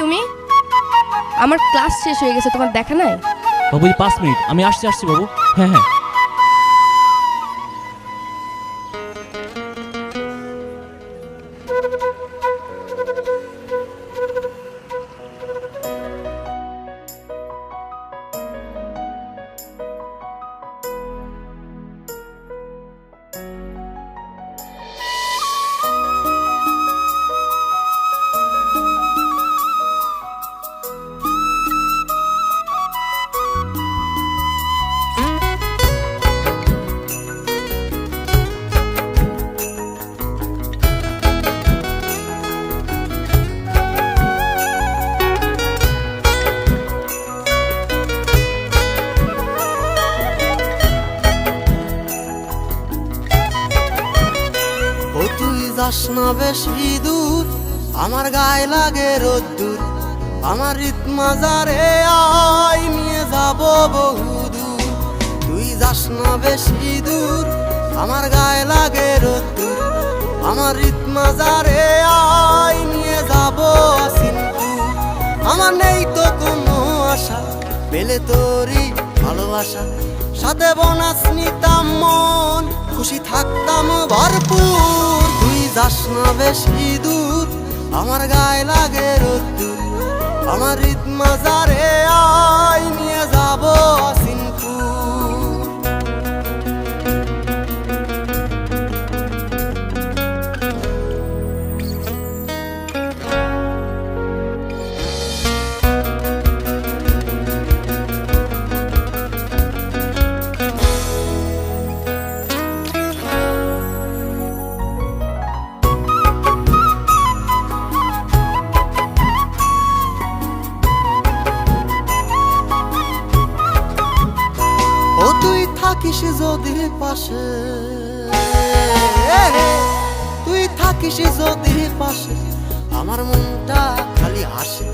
তুমি? আমার ক্লাস শেষ হয়ে গেছে, তোমার দেখা নাই? বাবু 5 মিনিট, আমি আসছি বাবু। হ্যাঁ হ্যাঁ। যাস না বেশি দূর, আমার গায়ে লাগে রোদ্দুর, আমার রীত মাজারে আয় নিয়ে যাব বহুদূর। তুই যাস না বেশি দূর, আমার গায়ে লাগে রোদ্দুর, আমার রীত মাজারে আয় নিয়ে যাব সিনপুর। আমার নেই তো কোনো আশা, পেলে তোরই ভালোবাসা, সাথে বোনাস নিতাম মন, খুশি থাকতাম ভরপুর। তুই যাস না বেশি দূর, আমার গায়ে লাগে রোদ্দুর, আমার রীত মাজারে আয় নিয়ে যাব সিনপুর। ও তুই থাকিস যদি পাশে, তুই থাকিস যদি পাশে, আমার মনটা খালি হাসে।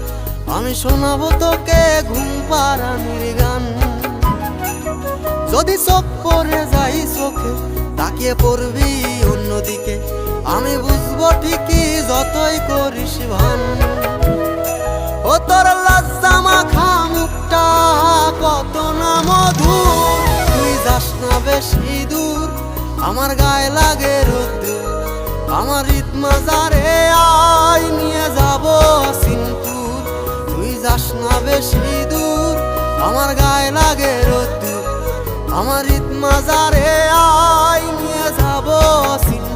আমি শোনাবো তোকে ঘুম পাড়ানির গান, যদি চোখ পড়ে যাই চোখে, তাকিয়ে পড়বি অন্যদিকে, আমি বুঝবো ঠিকই যতই করিস ভান। ও তোর লজ্জা মাখা মুখটা কত না মধুর, তুই যাস না বেশি দূর, আমার গায়ে লাগে রোদ্দুর, আমার রীত মাজারে আয় নিয়ে যাব সিনপুর। তুই যাস না বেশি দূর, আমার গায়ে লাগে রোদ্দুর, আমার রীত মাজারে আয় নিয়ে যাব সিনপুর।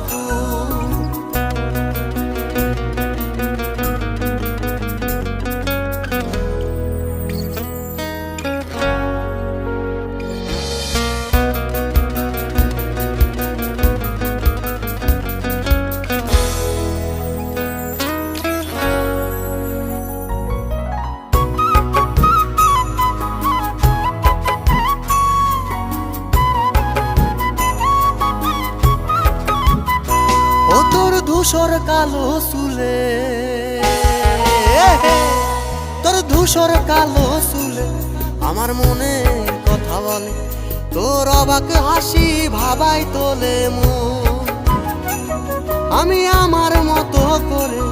ও তোর ধূসর কালো চুলে, তোর ধূসর কালো চুলে আমার মনে কথা বলে, তোর অবাক হাসি ভাবাই তোলে মন। আমি আমার মতো করে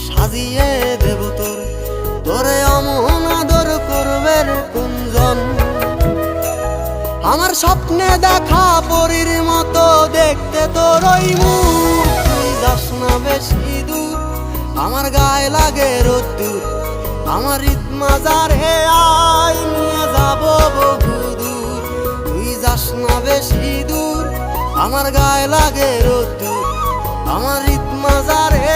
সাজিয়ে দেব তোর, তোরে অমন আদর করবে রে কুঞ্জন। আমার স্বপ্নে দেখা পরীর মতো দেখতে তোর ওই মুখ। তুই যাস না বেশি দূর, আমার গায়ে লাগে রোদ্দুর, আমার রীত মাজারে আয় নিয়ে যাব বহুদূর। তুই যাস না বেশি দূর, আমার গায়ে লাগে রোদ্দুর, আমার রীত মাজারে